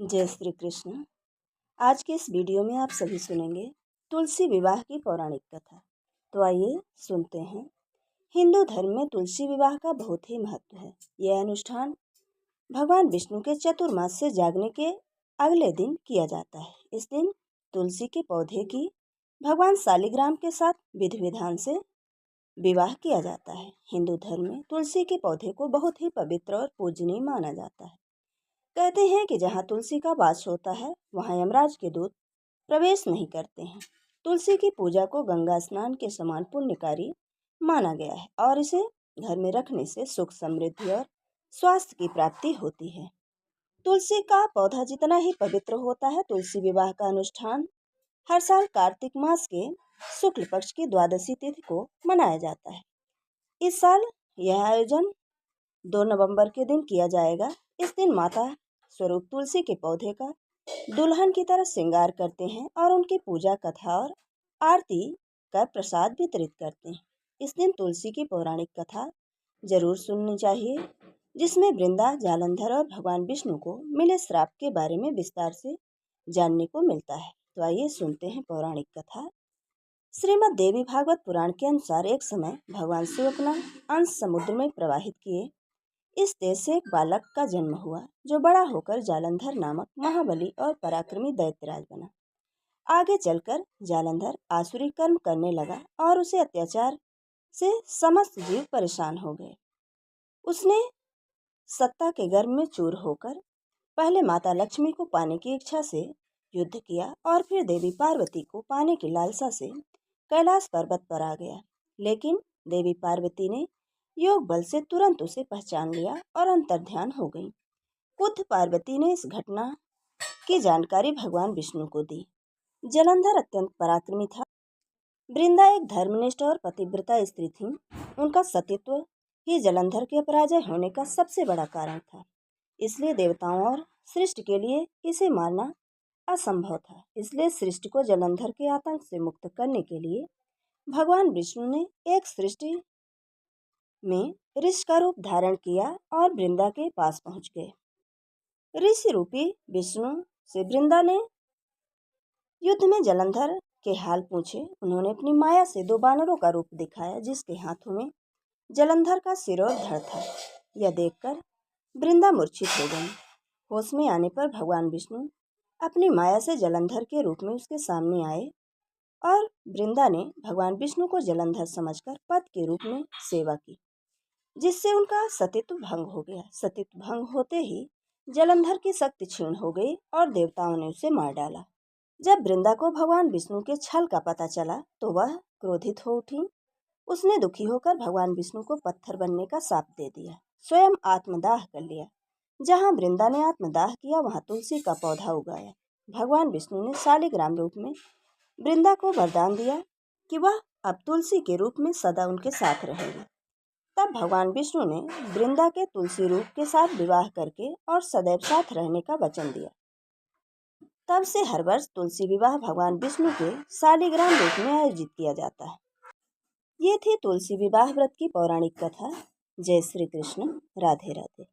जय श्री कृष्ण। आज के इस वीडियो में आप सभी सुनेंगे तुलसी विवाह की पौराणिक कथा। तो आइए सुनते हैं। हिंदू धर्म में तुलसी विवाह का बहुत ही महत्व है। यह अनुष्ठान भगवान विष्णु के चतुर्मास से जागने के अगले दिन किया जाता है। इस दिन तुलसी के पौधे की भगवान शालिग्राम के साथ विधि विधान से विवाह किया जाता है। हिंदू धर्म में तुलसी के पौधे को बहुत ही पवित्र और पूजनीय माना जाता है। कहते हैं कि जहाँ तुलसी का वास होता है वहाँ यमराज के दूत प्रवेश नहीं करते हैं। तुलसी की पूजा को गंगा स्नान के समान पुण्यकारी माना गया है और इसे घर में रखने से सुख समृद्धि और स्वास्थ्य की प्राप्ति होती है। तुलसी का पौधा जितना ही पवित्र होता है, तुलसी विवाह का अनुष्ठान हर साल कार्तिक मास के शुक्ल पक्ष की द्वादशी तिथि को मनाया जाता है। इस साल यह आयोजन 2 नवंबर के दिन किया जाएगा। इस दिन माता स्वरूप तुलसी के पौधे का दुल्हन की तरह श्रृंगार करते हैं और उनकी पूजा कथा और आरती का प्रसाद वितरित करते हैं। इस दिन तुलसी की पौराणिक कथा जरूर सुननी चाहिए, जिसमें वृंदा, जालंधर और भगवान विष्णु को मिले श्राप के बारे में विस्तार से जानने को मिलता है। तो आइए सुनते हैं पौराणिक कथा। श्रीमद् देवी भागवत पुराण के अनुसार एक समय भगवान शिव अपना अंश समुद्र में प्रवाहित किए। इस देश से एक बालक का जन्म हुआ जो बड़ा होकर जालंधर नामक महाबली और पराक्रमी दैत्यराज बना। आगे चलकर जालंधर आसुरी कर्म करने लगा और उसे अत्याचार से समस्त जीव परेशान हो गए। उसने सत्ता के गर्व में चूर होकर पहले माता लक्ष्मी को पाने की इच्छा से युद्ध किया और फिर देवी पार्वती को पाने की लालसा से कैलाश पर्वत पर आ गया। लेकिन देवी पार्वती ने योग बल से तुरंत उसे पहचान लिया और अंतर्ध्यान हो गई। खुद पार्वती ने इस घटना की जानकारी भगवान विष्णु को दी। जालंधर अत्यंत पराक्रमी था। वृंदा एक धर्मनिष्ठ और पतिव्रता स्त्री थी। उनका सतीत्व ही जालंधर के पराजय होने का सबसे बड़ा कारण था। इसलिए देवताओं और सृष्टि के लिए इसे मारना असंभव था। इसलिए सृष्टि को जालंधर के आतंक से मुक्त करने के लिए भगवान विष्णु ने एक सृष्टि में ऋषि का रूप धारण किया और वृंदा के पास पहुंच गए। ऋषि रूपी विष्णु से वृंदा ने युद्ध में जालंधर के हाल पूछे। उन्होंने अपनी माया से 2 बानरों का रूप दिखाया, जिसके हाथों में जालंधर का सिर और धड़ था। यह देखकर वृंदा मूर्छित हो गई। होश में आने पर भगवान विष्णु अपनी माया से जालंधर के रूप में उसके सामने आए और वृंदा ने भगवान विष्णु को जालंधर समझकर पति के रूप में सेवा की, जिससे उनका सतीत्व भंग हो गया। सतीत्व भंग होते ही जालंधर की शक्ति क्षीण हो गई और देवताओं ने उसे मार डाला। जब वृंदा को भगवान विष्णु के छल का पता चला तो वह क्रोधित हो उठी। उसने दुखी होकर भगवान विष्णु को पत्थर बनने का शाप दे दिया, स्वयं आत्मदाह कर लिया। जहाँ वृंदा ने आत्मदाह किया वहाँ तुलसी का पौधा उगाया। भगवान विष्णु ने शालिग्राम रूप में वृंदा को वरदान दिया कि वह अब तुलसी के रूप में सदा उनके साथ रहेगी। तब भगवान विष्णु ने वृंदा के तुलसी रूप के साथ विवाह करके और सदैव साथ रहने का वचन दिया। तब से हर वर्ष तुलसी विवाह भगवान विष्णु के शालिग्राम रूप में आयोजित किया जाता है। ये थी तुलसी विवाह व्रत की पौराणिक कथा। जय श्री कृष्ण। राधे राधे।